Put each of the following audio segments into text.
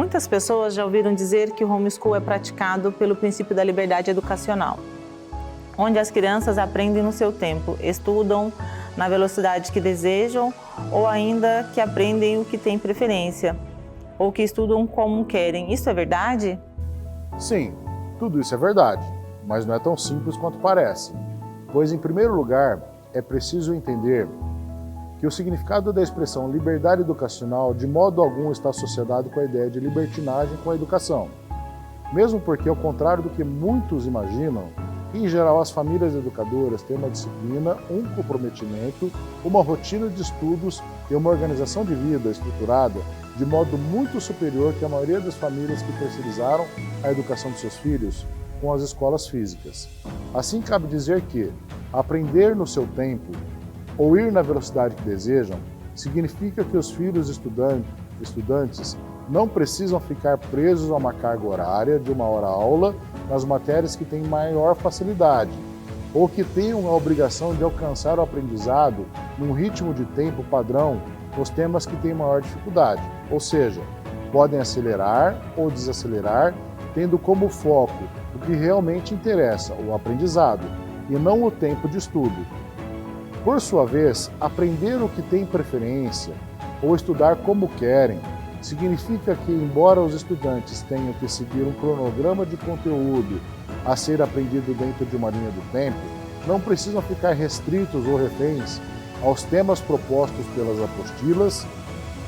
Muitas pessoas já ouviram dizer que o homeschool é praticado pelo princípio da liberdade educacional, onde as crianças aprendem no seu tempo, estudam na velocidade que desejam ou ainda que aprendem o que têm preferência, ou que estudam como querem. Isso é verdade? Sim, tudo isso é verdade, mas não é tão simples quanto parece. Pois, em primeiro lugar, é preciso entender que o significado da expressão liberdade educacional de modo algum está associado com a ideia de libertinagem com a educação. Mesmo porque, ao contrário do que muitos imaginam, em geral as famílias educadoras têm uma disciplina, um comprometimento, uma rotina de estudos e uma organização de vida estruturada de modo muito superior que a maioria das famílias que terceirizaram a educação dos seus filhos com as escolas físicas. Assim, cabe dizer que aprender no seu tempo ou ir na velocidade que desejam significa que os filhos estudantes não precisam ficar presos a uma carga horária de uma hora aula nas matérias que têm maior facilidade, ou que tenham a obrigação de alcançar o aprendizado num ritmo de tempo padrão nos temas que têm maior dificuldade, ou seja, podem acelerar ou desacelerar, tendo como foco o que realmente interessa, o aprendizado, e não o tempo de estudo. Por sua vez, aprender o que tem preferência ou estudar como querem significa que, embora os estudantes tenham que seguir um cronograma de conteúdo a ser aprendido dentro de uma linha do tempo, não precisam ficar restritos ou reféns aos temas propostos pelas apostilas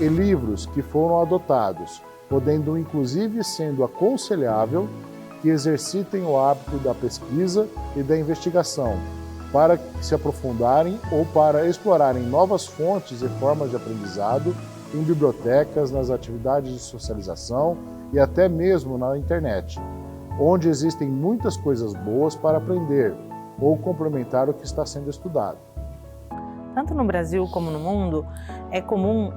e livros que foram adotados, podendo inclusive sendo aconselhável que exercitem o hábito da pesquisa e da investigação, para se aprofundarem ou para explorarem novas fontes e formas de aprendizado em bibliotecas, nas atividades de socialização e até mesmo na internet, onde existem muitas coisas boas para aprender ou complementar o que está sendo estudado. Tanto no Brasil como no mundo, é comum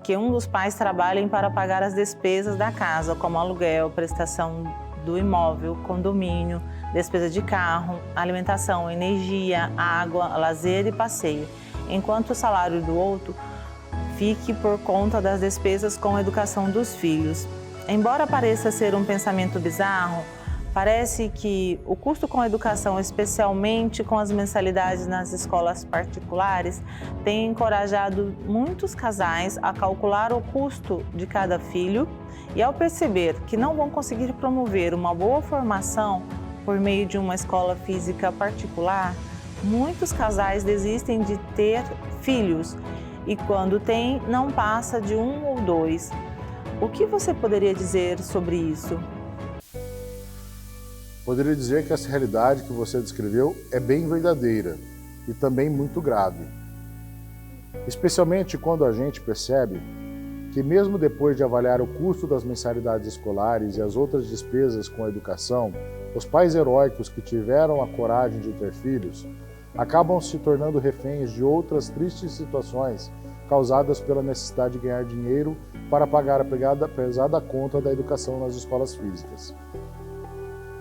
que um dos pais trabalhem para pagar as despesas da casa, como aluguel, prestação do imóvel, condomínio, despesa de carro, alimentação, energia, água, lazer e passeio, enquanto o salário do outro fique por conta das despesas com a educação dos filhos. Embora pareça ser um pensamento bizarro, parece que o custo com a educação, especialmente com as mensalidades nas escolas particulares, tem encorajado muitos casais a calcular o custo de cada filho e, ao perceber que não vão conseguir promover uma boa formação por meio de uma escola física particular, muitos casais desistem de ter filhos e, quando tem, não passa de 1 ou 2. O que você poderia dizer sobre isso? Poderia dizer que essa realidade que você descreveu é bem verdadeira e também muito grave. Especialmente quando a gente percebe que, mesmo depois de avaliar o custo das mensalidades escolares e as outras despesas com a educação, os pais heróicos que tiveram a coragem de ter filhos acabam se tornando reféns de outras tristes situações causadas pela necessidade de ganhar dinheiro para pagar a pesada conta da educação nas escolas físicas.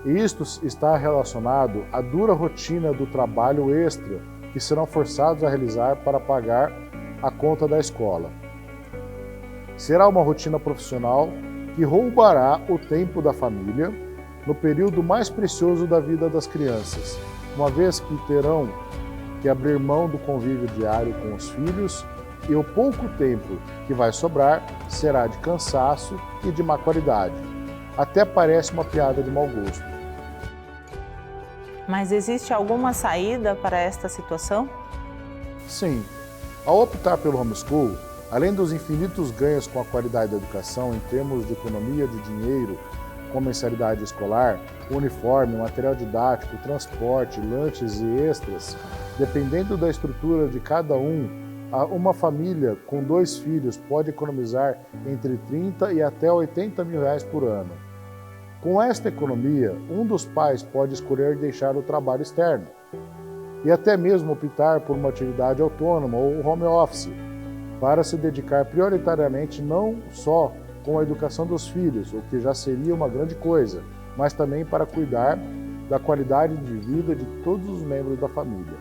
E isto está relacionado à dura rotina do trabalho extra que serão forçados a realizar para pagar a conta da escola. Será uma rotina profissional que roubará o tempo da família no período mais precioso da vida das crianças, uma vez que terão que abrir mão do convívio diário com os filhos, e o pouco tempo que vai sobrar será de cansaço e de má qualidade. Até parece uma piada de mau gosto. Mas existe alguma saída para esta situação? Sim. Ao optar pelo homeschool, além dos infinitos ganhos com a qualidade da educação em termos de economia de dinheiro, com mensalidade escolar, uniforme, material didático, transporte, lanches e extras, dependendo da estrutura de cada uma família com 2 filhos pode economizar entre 30 e até 80 mil reais por ano. Com esta economia, um dos pais pode escolher deixar o trabalho externo e até mesmo optar por uma atividade autônoma ou home office, para se dedicar prioritariamente não só com a educação dos filhos, o que já seria uma grande coisa, mas também para cuidar da qualidade de vida de todos os membros da família.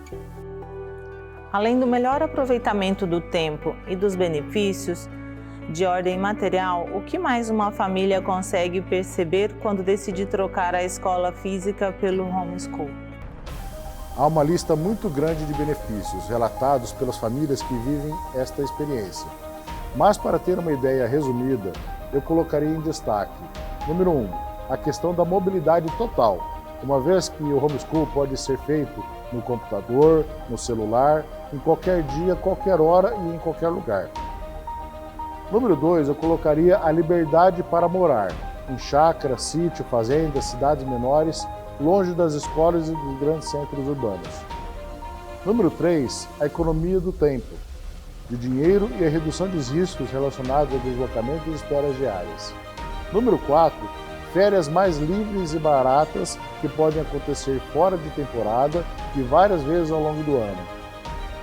Além do melhor aproveitamento do tempo e dos benefícios, de ordem material, o que mais uma família consegue perceber quando decide trocar a escola física pelo homeschool? Há uma lista muito grande de benefícios relatados pelas famílias que vivem esta experiência. Mas para ter uma ideia resumida, eu colocaria em destaque: número 1, a questão da mobilidade total, uma vez que o homeschool pode ser feito no computador, no celular, em qualquer dia, qualquer hora e em qualquer lugar. Número 2, eu colocaria a liberdade para morar, em chácara, sítio, fazenda, cidades menores, longe das escolas e dos grandes centros urbanos. Número 3, a economia do tempo, de dinheiro e a redução dos riscos relacionados ao deslocamento e esperas diárias. Número 4, férias mais livres e baratas que podem acontecer fora de temporada e várias vezes ao longo do ano.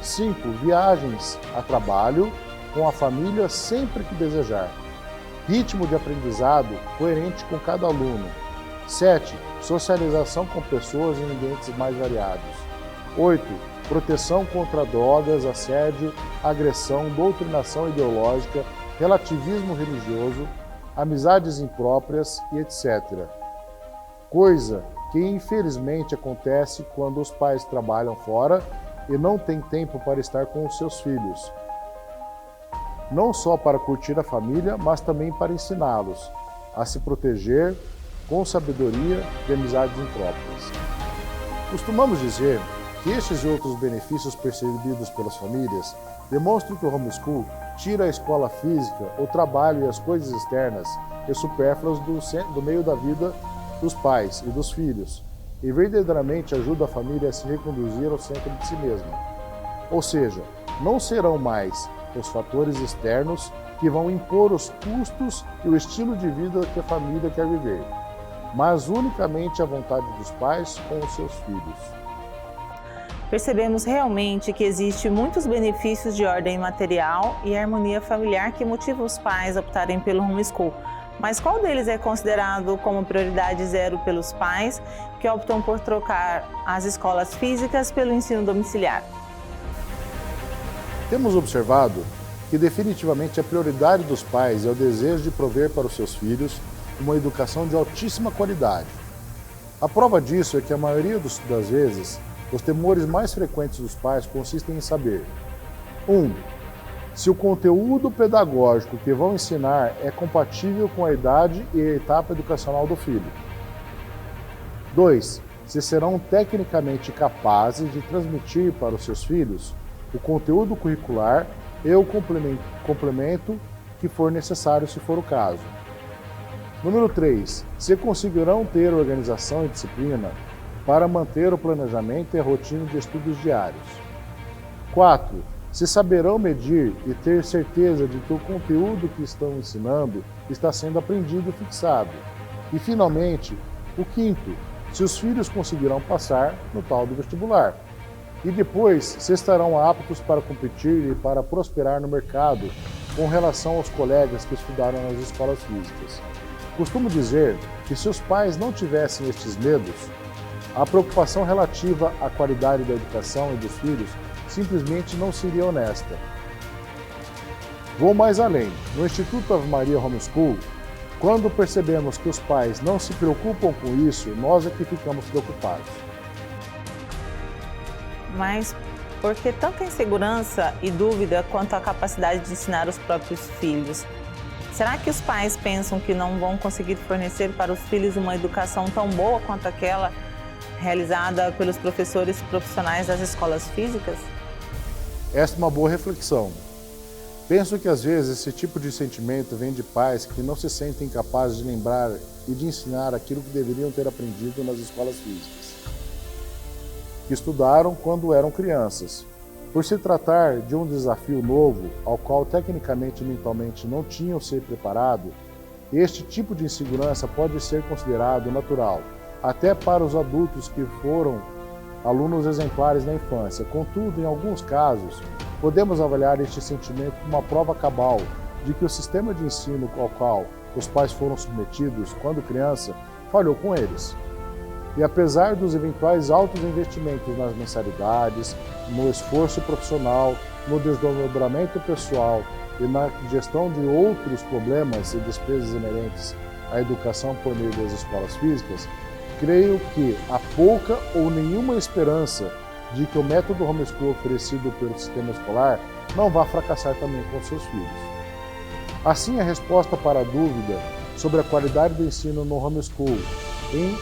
5, viagens a trabalho com a família sempre que desejar. Ritmo de aprendizado coerente com cada aluno. 7, socialização com pessoas em ambientes mais variados. 8, proteção contra drogas, assédio, agressão, doutrinação ideológica, relativismo religioso, amizades impróprias e etc. Coisa que infelizmente acontece quando os pais trabalham fora e não têm tempo para estar com os seus filhos. Não só para curtir a família, mas também para ensiná-los a se proteger com sabedoria de amizades impróprias. Costumamos dizer que estes e outros benefícios percebidos pelas famílias demonstram que o homeschool tira a escola física, o trabalho e as coisas externas e supérfluas do meio da vida dos pais e dos filhos e verdadeiramente ajuda a família a se reconduzir ao centro de si mesma. Ou seja, não serão mais os fatores externos que vão impor os custos e o estilo de vida que a família quer viver, mas unicamente a vontade dos pais com os seus filhos. Percebemos realmente que existe muitos benefícios de ordem material e harmonia familiar que motivam os pais a optarem pelo homeschool. Mas qual deles é considerado como prioridade zero pelos pais que optam por trocar as escolas físicas pelo ensino domiciliar? Temos observado que definitivamente a prioridade dos pais é o desejo de prover para os seus filhos uma educação de altíssima qualidade. A prova disso é que a maioria das vezes, os temores mais frequentes dos pais consistem em saber: 1. Se o conteúdo pedagógico que vão ensinar é compatível com a idade e a etapa educacional do filho. 2. Se serão tecnicamente capazes de transmitir para os seus filhos o conteúdo curricular e o complemento que for necessário, se for o caso. Número 3. Se conseguirão ter organização e disciplina para manter o planejamento e a rotina de estudos diários. 4. Se saberão medir e ter certeza de que o conteúdo que estão ensinando está sendo aprendido e fixado. E, finalmente, o 5º, se os filhos conseguirão passar no tal do vestibular. E depois, se estarão aptos para competir e para prosperar no mercado com relação aos colegas que estudaram nas escolas físicas. Costumo dizer que se os pais não tivessem estes medos, a preocupação relativa à qualidade da educação e dos filhos simplesmente não seria honesta. Vou mais além. No Instituto Ave Maria Homeschool, quando percebemos que os pais não se preocupam com isso, nós é que ficamos preocupados. Mas por que tanta insegurança e dúvida quanto à capacidade de ensinar os próprios filhos? Será que os pais pensam que não vão conseguir fornecer para os filhos uma educação tão boa quanto aquela realizada pelos professores profissionais das escolas físicas? Esta é uma boa reflexão. Penso que às vezes esse tipo de sentimento vem de pais que não se sentem capazes de lembrar e de ensinar aquilo que deveriam ter aprendido nas escolas físicas, que estudaram quando eram crianças. Por se tratar de um desafio novo, ao qual tecnicamente e mentalmente não tinham se preparado, este tipo de insegurança pode ser considerado natural, até para os adultos que foram alunos exemplares na infância. Contudo, em alguns casos, podemos avaliar este sentimento como uma prova cabal de que o sistema de ensino ao qual os pais foram submetidos quando criança falhou com eles. E apesar dos eventuais altos investimentos nas mensalidades, no esforço profissional, no desdobramento pessoal e na gestão de outros problemas e despesas inerentes à educação por meio das escolas físicas, creio que há pouca ou nenhuma esperança de que o método homeschool oferecido pelo sistema escolar não vá fracassar também com seus filhos. Assim, a resposta para a dúvida sobre a qualidade do ensino no homeschool em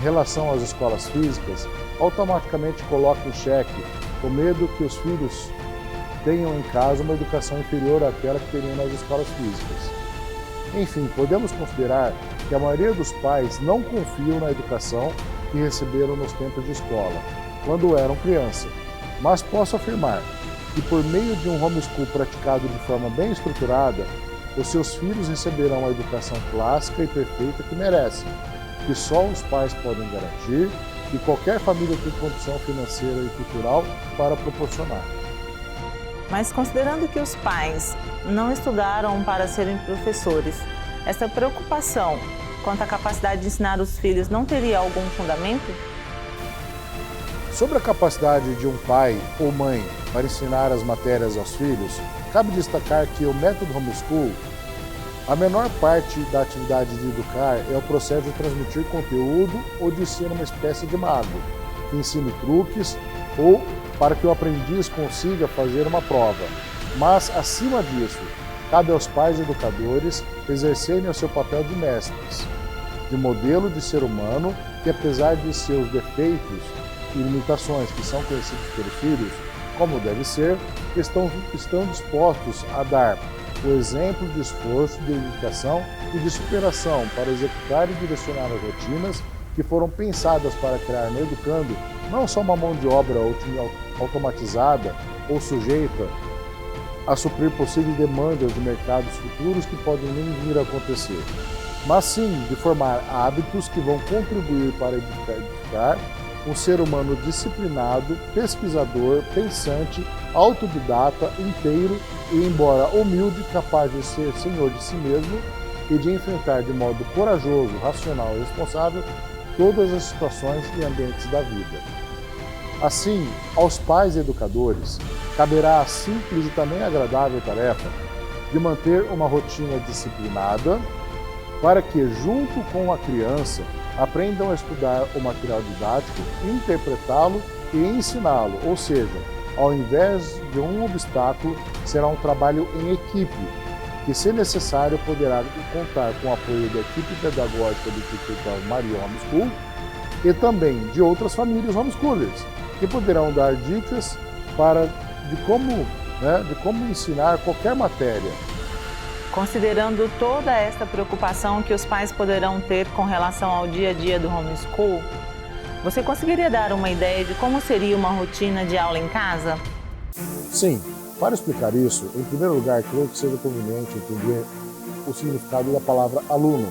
relação às escolas físicas automaticamente coloca em xeque o medo que os filhos tenham em casa uma educação inferior àquela que teriam nas escolas físicas. Enfim, podemos considerar que a maioria dos pais não confiam na educação que receberam nos tempos de escola, quando eram criança, mas posso afirmar que por meio de um homeschool praticado de forma bem estruturada, os seus filhos receberão a educação clássica e perfeita que merecem, que só os pais podem garantir e qualquer família tem condição financeira e cultural para proporcionar. Mas considerando que os pais não estudaram para serem professores, essa preocupação quanto à capacidade de ensinar os filhos não teria algum fundamento? Sobre a capacidade de um pai ou mãe para ensinar as matérias aos filhos, cabe destacar que o método homeschool, a menor parte da atividade de educar é o processo de transmitir conteúdo ou de ser uma espécie de mago, que ensine truques ou para que o aprendiz consiga fazer uma prova. Mas, acima disso, cabe aos pais educadores exercerem o seu papel de mestres, de modelo de ser humano que, apesar de seus defeitos e limitações que são conhecidos pelos filhos, como deve ser, estão dispostos a dar o exemplo de esforço, de dedicação e de superação para executar e direcionar as rotinas que foram pensadas para criar no educando não só uma mão de obra automatizada ou sujeita a suprir possíveis demandas de mercados futuros que podem nem vir a acontecer, mas sim de formar hábitos que vão contribuir para edificar um ser humano disciplinado, pesquisador, pensante, autodidata, inteiro e, embora humilde, capaz de ser senhor de si mesmo e de enfrentar de modo corajoso, racional e responsável todas as situações e ambientes da vida. Assim, aos pais e educadores, caberá a simples e também agradável tarefa de manter uma rotina disciplinada para que, junto com a criança, aprendam a estudar o material didático, interpretá-lo e ensiná-lo, ou seja, ao invés de um obstáculo, será um trabalho em equipe, que, se necessário, poderá contar com o apoio da equipe pedagógica do Instituto Maria Homeschool e também de outras famílias homeschoolers, que poderão dar dicas de como ensinar qualquer matéria. Considerando toda esta preocupação que os pais poderão ter com relação ao dia a dia do homeschool, você conseguiria dar uma ideia de como seria uma rotina de aula em casa? Sim, para explicar isso, em primeiro lugar, creio que seja conveniente entender o significado da palavra aluno,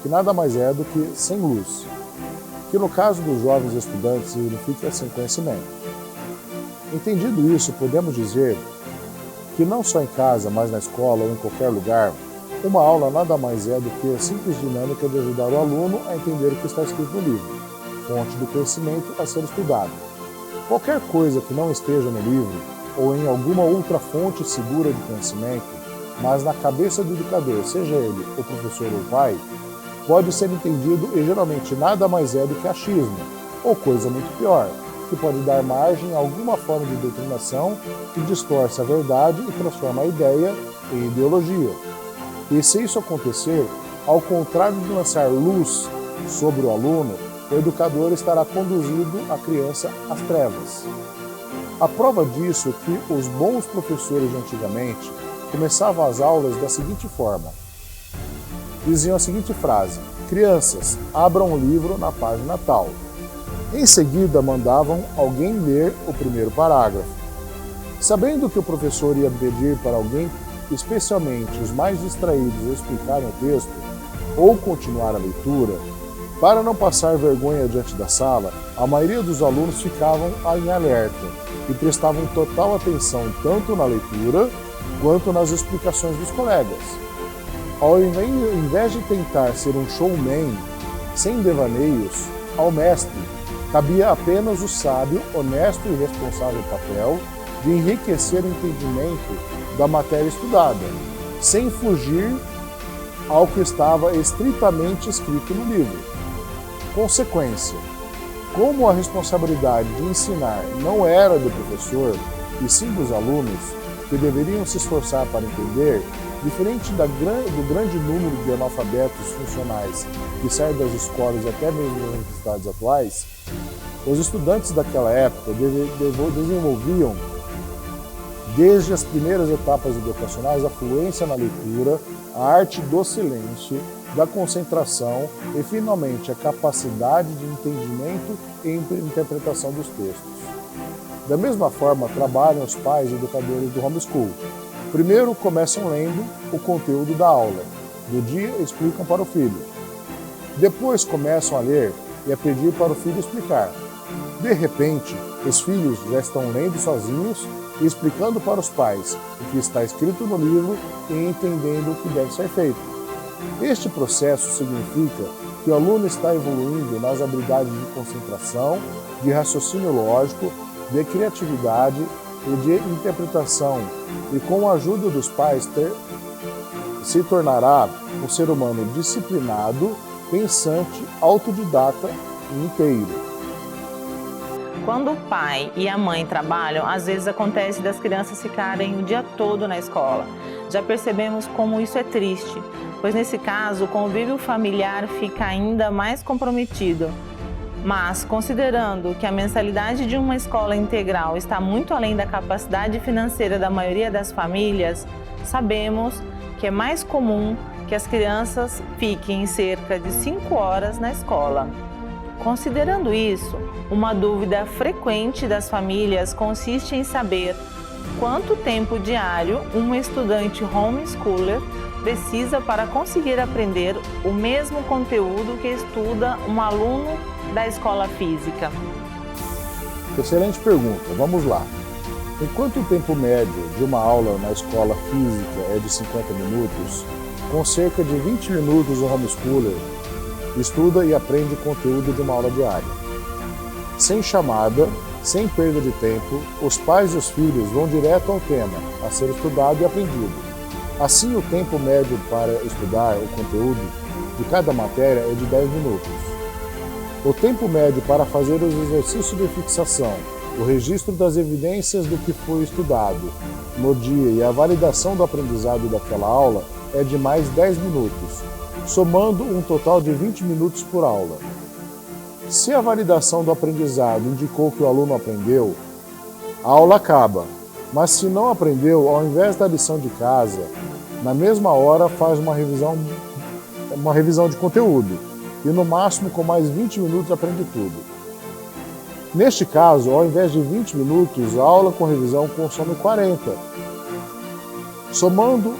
que nada mais é do que sem luz, que no caso dos jovens estudantes significa sem conhecimento. Entendido isso, podemos dizer que não só em casa, mas na escola ou em qualquer lugar, uma aula nada mais é do que a simples dinâmica de ajudar o aluno a entender o que está escrito no livro, fonte do conhecimento a ser estudado. Qualquer coisa que não esteja no livro ou em alguma outra fonte segura de conhecimento, mas na cabeça do educador, seja ele o professor ou o pai, pode ser entendido e geralmente nada mais é do que achismo, ou coisa muito pior, que pode dar margem a alguma forma de doutrinação que distorce a verdade e transforma a ideia em ideologia. E se isso acontecer, ao contrário de lançar luz sobre o aluno, o educador estará conduzindo a criança às trevas. A prova disso é que os bons professores de antigamente começavam as aulas da seguinte forma. Diziam a seguinte frase: crianças, abram o livro na página tal. Em seguida, mandavam alguém ler o primeiro parágrafo. Sabendo que o professor ia pedir para alguém, especialmente os mais distraídos, explicarem o texto ou continuar a leitura, para não passar vergonha diante da sala, a maioria dos alunos ficavam em alerta e prestavam total atenção tanto na leitura quanto nas explicações dos colegas. Ao invés de tentar ser um showman sem devaneios, ao mestre cabia apenas o sábio, honesto e responsável papel de enriquecer o entendimento da matéria estudada, sem fugir ao que estava estritamente escrito no livro. Consequência: como a responsabilidade de ensinar não era do professor, e sim dos alunos, que deveriam se esforçar para entender, diferente do grande número de analfabetos funcionais que saem das escolas e até mesmo das universidades atuais, os estudantes daquela época desenvolviam, desde as primeiras etapas educacionais, a fluência na leitura, a arte do silêncio, da concentração e, finalmente, a capacidade de entendimento e interpretação dos textos. Da mesma forma, trabalham os pais e educadores do homeschool. Primeiro, começam lendo o conteúdo da aula do dia e explicam para o filho. Depois, começam a ler e a pedir para o filho explicar. De repente, os filhos já estão lendo sozinhos e explicando para os pais o que está escrito no livro e entendendo o que deve ser feito. Este processo significa que o aluno está evoluindo nas habilidades de concentração, de raciocínio lógico, de criatividade e de interpretação, e com a ajuda dos pais se tornará um ser humano disciplinado, pensante, autodidata e inteiro. Quando o pai e a mãe trabalham, às vezes acontece das crianças ficarem o dia todo na escola. Já percebemos como isso é triste, pois nesse caso o convívio familiar fica ainda mais comprometido. Mas, considerando que a mensalidade de uma escola integral está muito além da capacidade financeira da maioria das famílias, sabemos que é mais comum que as crianças fiquem cerca de 5 horas na escola. Considerando isso, uma dúvida frequente das famílias consiste em saber quanto tempo diário uma estudante homeschooler precisa para conseguir aprender o mesmo conteúdo que estuda um aluno da escola física. Excelente pergunta, vamos lá. Enquanto o tempo médio de uma aula na escola física é de 50 minutos, com cerca de 20 minutos o homeschooler estuda e aprende o conteúdo de uma aula diária. Sem chamada, sem perda de tempo, os pais e os filhos vão direto ao tema, a ser estudado e aprendido. Assim, o tempo médio para estudar o conteúdo de cada matéria é de 10 minutos. O tempo médio para fazer os exercícios de fixação, o registro das evidências do que foi estudado no dia e a validação do aprendizado daquela aula é de mais 10 minutos, somando um total de 20 minutos por aula. Se a validação do aprendizado indicou que o aluno aprendeu, a aula acaba, mas se não aprendeu, ao invés da lição de casa, na mesma hora faz uma revisão de conteúdo e no máximo com mais 20 minutos aprende tudo. Neste caso, ao invés de 20 minutos, a aula com revisão consome 40. Somando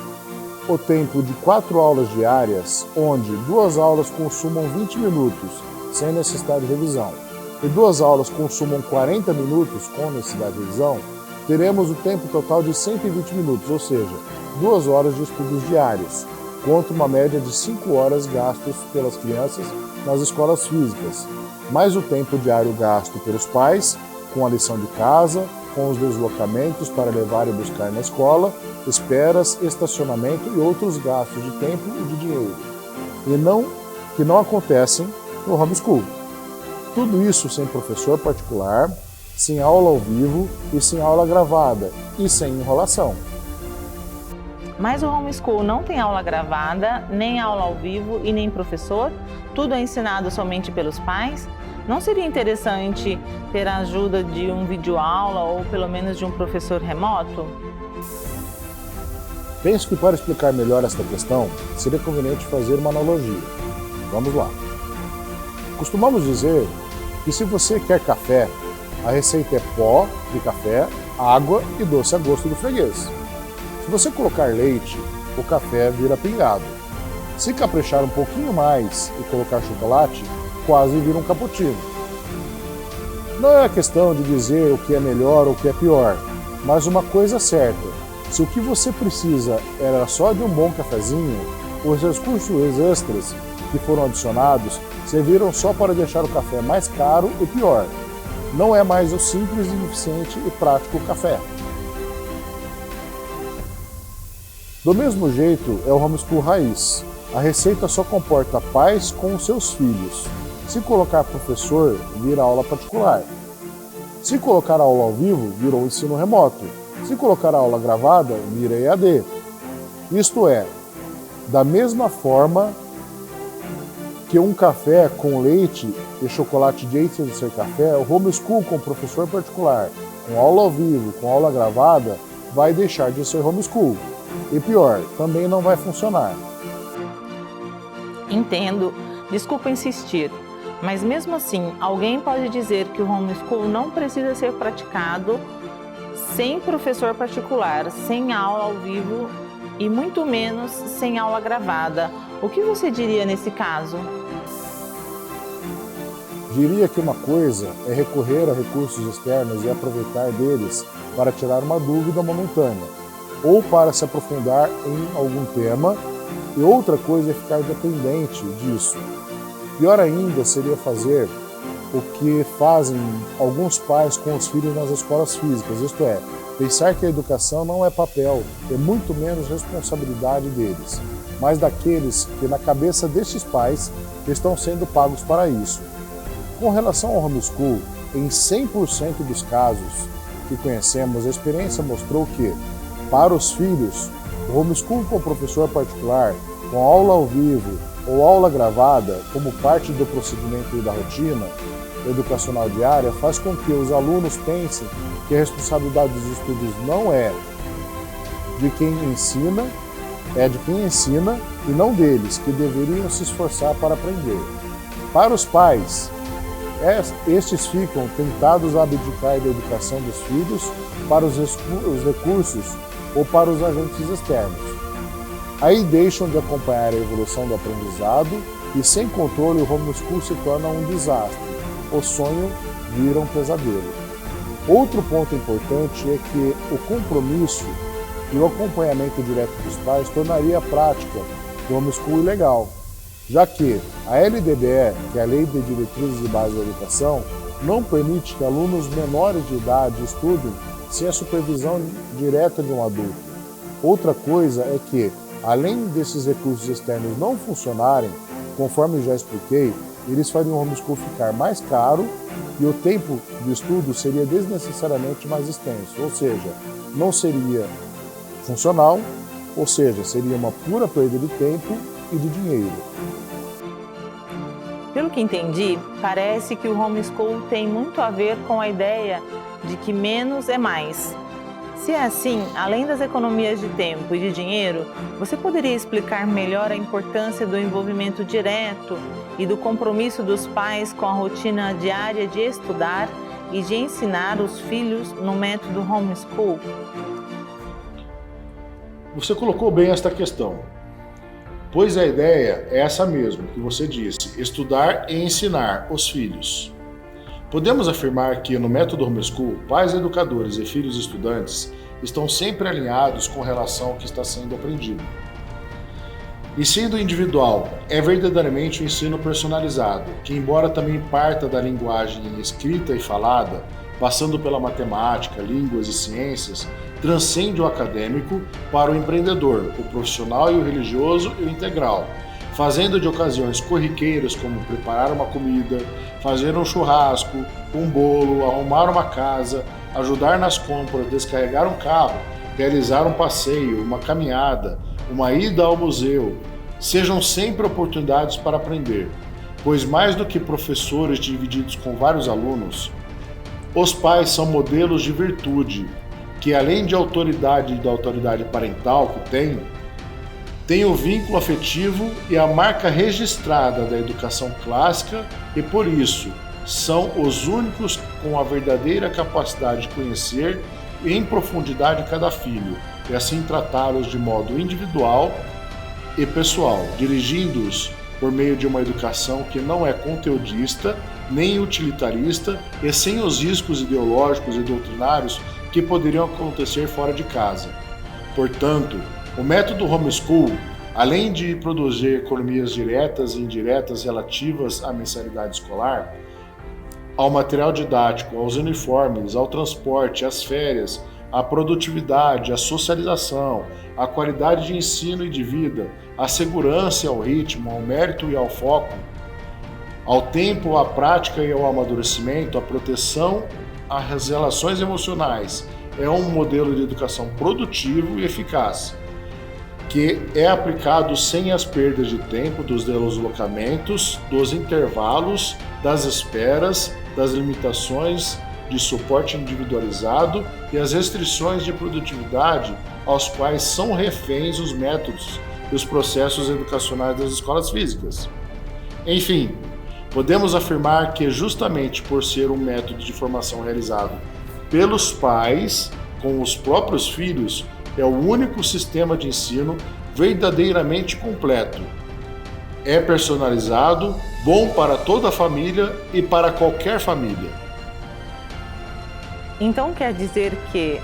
o tempo de 4 aulas diárias, onde 2 aulas consumam 20 minutos, sem necessidade de revisão, e 2 aulas consumam 40 minutos com necessidade de revisão, teremos o tempo total de 120 minutos, ou seja, 2 horas de estudos diários, contra uma média de 5 horas gastos pelas crianças nas escolas físicas, mais o tempo diário gasto pelos pais, com a lição de casa, com os deslocamentos para levar e buscar na escola, esperas, estacionamento e outros gastos de tempo e de dinheiro, que não acontecem no homeschool. Tudo isso sem professor particular, sem aula ao vivo e sem aula gravada e sem enrolação. Mas o homeschool não tem aula gravada, nem aula ao vivo e nem professor? Tudo é ensinado somente pelos pais? Não seria interessante ter a ajuda de um videoaula ou pelo menos de um professor remoto? Penso que para explicar melhor esta questão, seria conveniente fazer uma analogia. Vamos lá. Costumamos dizer que se você quer café, a receita é pó de café, água e doce a gosto do freguês. Se você colocar leite, o café vira pingado. Se caprichar um pouquinho mais e colocar chocolate, quase vira um cappuccino. Não é a questão de dizer o que é melhor ou o que é pior, mas uma coisa certa: se o que você precisa era só de um bom cafezinho, os recursos extras que foram adicionados serviram só para deixar o café mais caro e pior. Não é mais o simples, eficiente e prático café. Do mesmo jeito é o homeschool raiz. A receita só comporta pais com os seus filhos. Se colocar professor, vira aula particular. Se colocar aula ao vivo, virou ensino remoto. Se colocar aula gravada, vira EAD. Isto é, da mesma forma que um café com leite e chocolate deixa de ser café, o homeschool com professor particular, com aula ao vivo, com aula gravada, vai deixar de ser homeschool. E pior, também não vai funcionar. Entendo, desculpa insistir, mas mesmo assim, alguém pode dizer que o homeschool não precisa ser praticado sem professor particular, sem aula ao vivo e muito menos sem aula gravada. O que você diria nesse caso? Diria que uma coisa é recorrer a recursos externos e aproveitar deles para tirar uma dúvida momentânea, ou para se aprofundar em algum tema, e outra coisa é ficar dependente disso. Pior ainda seria fazer o que fazem alguns pais com os filhos nas escolas físicas, isto é, pensar que a educação não é papel, é muito menos responsabilidade deles, mas daqueles que na cabeça destes pais estão sendo pagos para isso. Com relação ao homeschool, em 100% dos casos que conhecemos, a experiência mostrou que, para os filhos, o homeschool com professor particular, com aula ao vivo ou aula gravada, como parte do procedimento e da rotina educacional diária, faz com que os alunos pensem que a responsabilidade dos estudos não é de quem ensina, é de quem ensina e não deles, que deveriam se esforçar para aprender. Para os pais, estes ficam tentados a abdicar da educação dos filhos para os recursos ou para os agentes externos. Aí deixam de acompanhar a evolução do aprendizado e, sem controle, o homeschool se torna um desastre. O sonho vira um pesadelo. Outro ponto importante é que o compromisso e o acompanhamento direto dos pais tornaria a prática do homeschool ilegal, já que a LDBE, que é a Lei de Diretrizes e Bases da Educação, não permite que alunos menores de idade estudem sem a supervisão direta de um adulto. Outra coisa é que, além desses recursos externos não funcionarem, conforme já expliquei, eles fariam o homeschool ficar mais caro e o tempo de estudo seria desnecessariamente mais extenso, ou seja, não seria funcional, ou seja, seria uma pura perda de tempo e de dinheiro. Pelo que entendi, parece que o homeschool tem muito a ver com a ideia de que menos é mais. Se é assim, além das economias de tempo e de dinheiro, você poderia explicar melhor a importância do envolvimento direto e do compromisso dos pais com a rotina diária de estudar e de ensinar os filhos no método homeschool? Você colocou bem esta questão, pois a ideia é essa mesmo que você disse, estudar e ensinar os filhos. Podemos afirmar que no método homeschool, pais educadores e filhos estudantes estão sempre alinhados com relação ao que está sendo aprendido. E sendo individual, é verdadeiramente um ensino personalizado, que embora também parta da linguagem escrita e falada, passando pela matemática, línguas e ciências, transcende o acadêmico para o empreendedor, o profissional e o religioso e o integral, fazendo de ocasiões corriqueiras como preparar uma comida, fazer um churrasco, um bolo, arrumar uma casa, ajudar nas compras, descarregar um carro, realizar um passeio, uma caminhada, uma ida ao museu, sejam sempre oportunidades para aprender, pois mais do que professores divididos com vários alunos, os pais são modelos de virtude, que além de autoridade e da autoridade parental que tem o vínculo afetivo e a marca registrada da educação clássica e, por isso, são os únicos com a verdadeira capacidade de conhecer em profundidade cada filho e assim tratá-los de modo individual e pessoal, dirigindo-os por meio de uma educação que não é conteudista nem utilitarista e sem os riscos ideológicos e doutrinários que poderiam acontecer fora de casa. Portanto, o método homeschool, além de produzir economias diretas e indiretas relativas à mensalidade escolar, ao material didático, aos uniformes, ao transporte, às férias, a produtividade, a socialização, a qualidade de ensino e de vida, a segurança e ao ritmo, ao mérito e ao foco, ao tempo, à prática e ao amadurecimento, à proteção, às relações emocionais. É um modelo de educação produtivo e eficaz, que é aplicado sem as perdas de tempo dos deslocamentos, dos intervalos, das esperas, das limitações de suporte individualizado e as restrições de produtividade aos quais são reféns os métodos e os processos educacionais das escolas físicas. Enfim, podemos afirmar que justamente por ser um método de formação realizado pelos pais com os próprios filhos, é o único sistema de ensino verdadeiramente completo. É personalizado, bom para toda a família e para qualquer família. Então quer dizer que,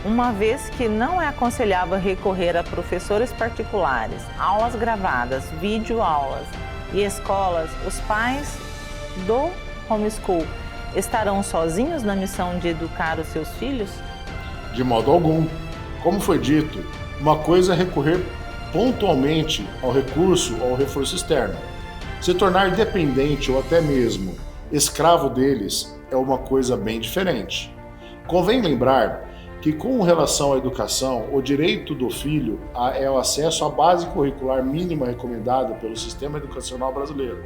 uma vez que não é aconselhável recorrer a professores particulares, aulas gravadas, videoaulas e escolas, os pais do homeschool estarão sozinhos na missão de educar os seus filhos? De modo algum. Como foi dito, uma coisa é recorrer pontualmente ao recurso ou ao reforço externo. Se tornar dependente ou até mesmo escravo deles é uma coisa bem diferente. Convém lembrar que, com relação à educação, o direito do filho é o acesso à base curricular mínima recomendada pelo sistema educacional brasileiro.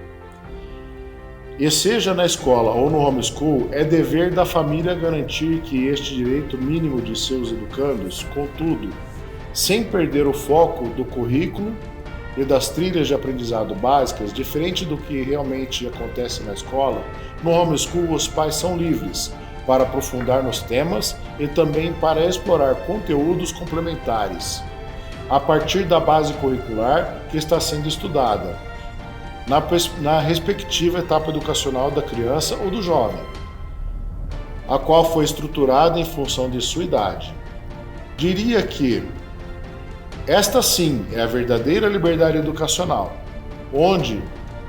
E seja na escola ou no homeschool, é dever da família garantir que este direito mínimo de seus educandos, contudo, sem perder o foco do currículo e das trilhas de aprendizado básicas, diferente do que realmente acontece na escola, no homeschool os pais são livres para aprofundar nos temas e também para explorar conteúdos complementares, a partir da base curricular que está sendo estudada, na respectiva etapa educacional da criança ou do jovem, a qual foi estruturada em função de sua idade. Diria que esta sim é a verdadeira liberdade educacional, onde,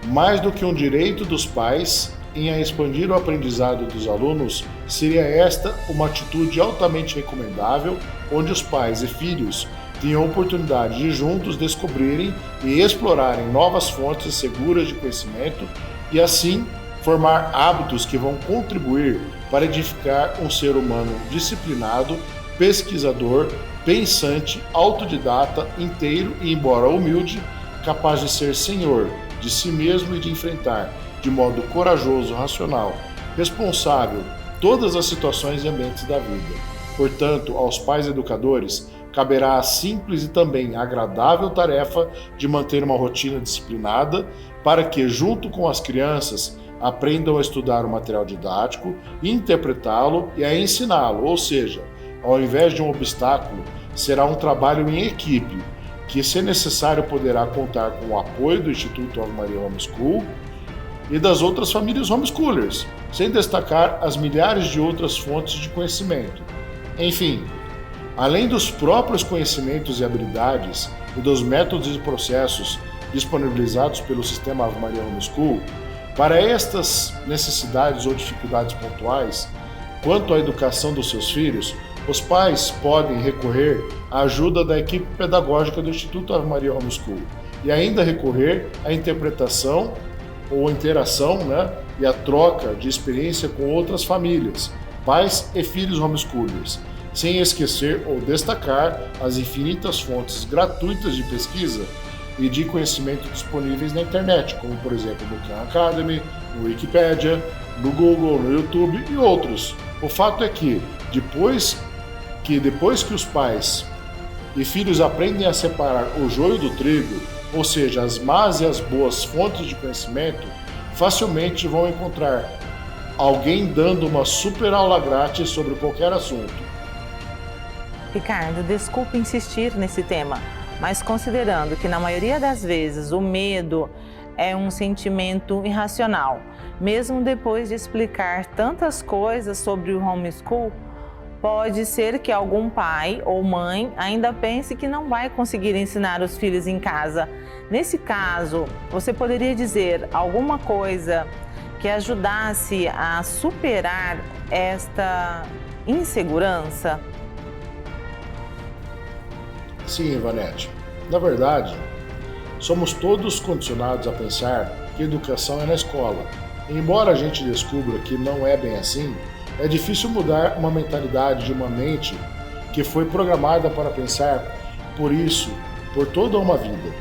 mais do que um direito dos pais em expandir o aprendizado dos alunos, seria esta uma atitude altamente recomendável, onde os pais e filhos tinham a oportunidade de juntos descobrirem e explorarem novas fontes seguras de conhecimento e assim formar hábitos que vão contribuir para edificar um ser humano disciplinado, pesquisador, pensante, autodidata, inteiro e, embora humilde, capaz de ser senhor de si mesmo e de enfrentar, de modo corajoso, racional, responsável, todas as situações e ambientes da vida. Portanto, aos pais educadores, caberá a simples e também agradável tarefa de manter uma rotina disciplinada para que, junto com as crianças, aprendam a estudar o material didático, interpretá-lo e a ensiná-lo, ou seja, ao invés de um obstáculo, será um trabalho em equipe, que, se necessário, poderá contar com o apoio do Instituto Ave Maria Homeschool e das outras famílias homeschoolers, sem destacar as milhares de outras fontes de conhecimento. Enfim, além dos próprios conhecimentos e habilidades e dos métodos e processos disponibilizados pelo sistema Ave Maria Homeschool, para estas necessidades ou dificuldades pontuais, quanto à educação dos seus filhos, os pais podem recorrer à ajuda da equipe pedagógica do Instituto Ave Maria Homeschool e ainda recorrer à interpretação ou interação, e a troca de experiência com outras famílias, pais e filhos homeschoolers, sem esquecer ou destacar as infinitas fontes gratuitas de pesquisa e de conhecimento disponíveis na internet, como por exemplo no Khan Academy, no Wikipedia, no Google, no YouTube e outros. O fato é que depois que os pais e filhos aprendem a separar o joio do trigo, ou seja, as más e as boas fontes de conhecimento, facilmente vão encontrar alguém dando uma super aula grátis sobre qualquer assunto. Ricardo, desculpe insistir nesse tema, mas considerando que na maioria das vezes o medo é um sentimento irracional, mesmo depois de explicar tantas coisas sobre o homeschool, pode ser que algum pai ou mãe ainda pense que não vai conseguir ensinar os filhos em casa. Nesse caso, você poderia dizer alguma coisa que ajudasse a superar esta insegurança? Sim, Ivanete. Na verdade, somos todos condicionados a pensar que educação é na escola. E embora a gente descubra que não é bem assim, é difícil mudar uma mentalidade de uma mente que foi programada para pensar por isso por toda uma vida.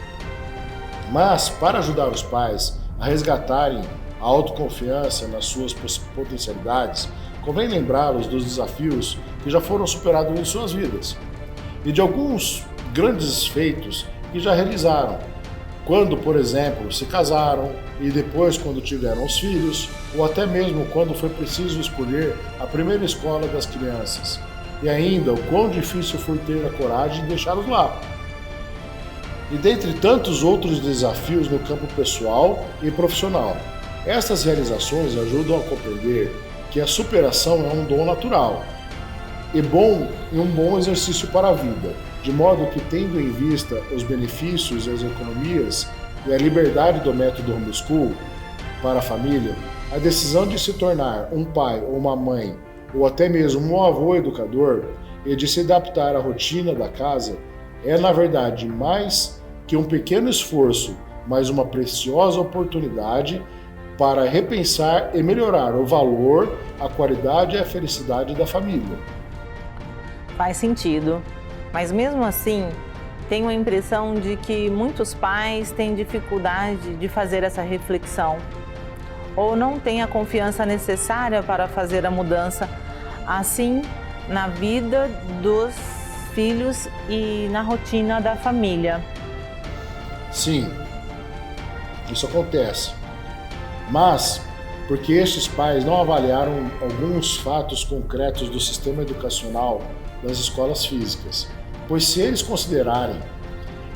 Mas, para ajudar os pais a resgatarem a autoconfiança nas suas potencialidades, convém lembrá-los dos desafios que já foram superados em suas vidas e de alguns grandes feitos que já realizaram, quando, por exemplo, se casaram e depois quando tiveram os filhos, ou até mesmo quando foi preciso escolher a primeira escola das crianças, e ainda o quão difícil foi ter a coragem de deixá-los lá. E dentre tantos outros desafios no campo pessoal e profissional. Estas realizações ajudam a compreender que a superação é um dom natural e um bom exercício para a vida, de modo que, tendo em vista os benefícios e as economias e a liberdade do método homeschool para a família, a decisão de se tornar um pai ou uma mãe, ou até mesmo um avô educador, e de se adaptar à rotina da casa, é, na verdade, mais que um pequeno esforço, mas uma preciosa oportunidade para repensar e melhorar o valor, a qualidade e a felicidade da família. Faz sentido, mas mesmo assim, tenho a impressão de que muitos pais têm dificuldade de fazer essa reflexão ou não têm a confiança necessária para fazer a mudança assim na vida dos filhos e na rotina da família. Sim, isso acontece, mas porque estes pais não avaliaram alguns fatos concretos do sistema educacional das escolas físicas, pois se eles considerarem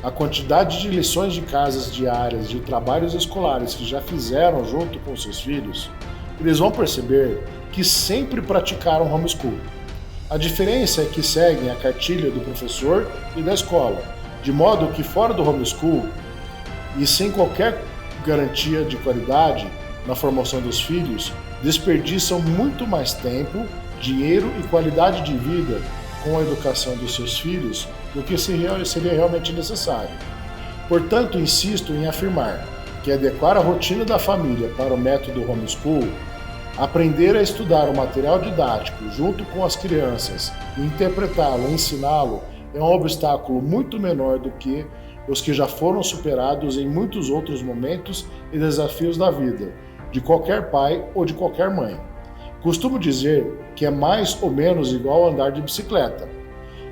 a quantidade de lições de casas diárias, de trabalhos escolares que já fizeram junto com seus filhos, eles vão perceber que sempre praticaram homeschool. A diferença é que seguem a cartilha do professor e da escola, de modo que fora do homeschool e sem qualquer garantia de qualidade na formação dos filhos, desperdiçam muito mais tempo, dinheiro e qualidade de vida com a educação dos seus filhos do que seria realmente necessário. Portanto, insisto em afirmar que adequar a rotina da família para o método homeschool, aprender a estudar o material didático junto com as crianças e interpretá-lo, ensiná-lo, é um obstáculo muito menor do que os que já foram superados em muitos outros momentos e desafios da vida, de qualquer pai ou de qualquer mãe. Costumo dizer que é mais ou menos igual a andar de bicicleta,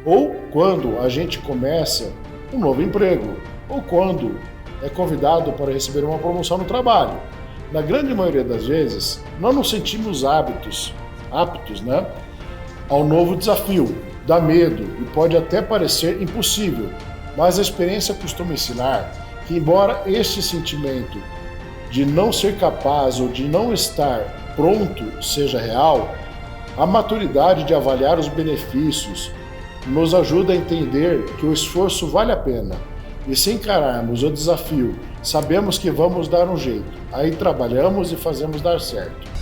ou quando a gente começa um novo emprego, ou quando é convidado para receber uma promoção no trabalho. Na grande maioria das vezes, não nos sentimos aptos, ao novo desafio, dá medo e pode até parecer impossível, mas a experiência costuma ensinar que, embora este sentimento de não ser capaz ou de não estar pronto seja real, a maturidade de avaliar os benefícios nos ajuda a entender que o esforço vale a pena. E se encararmos o desafio, sabemos que vamos dar um jeito. Aí trabalhamos e fazemos dar certo.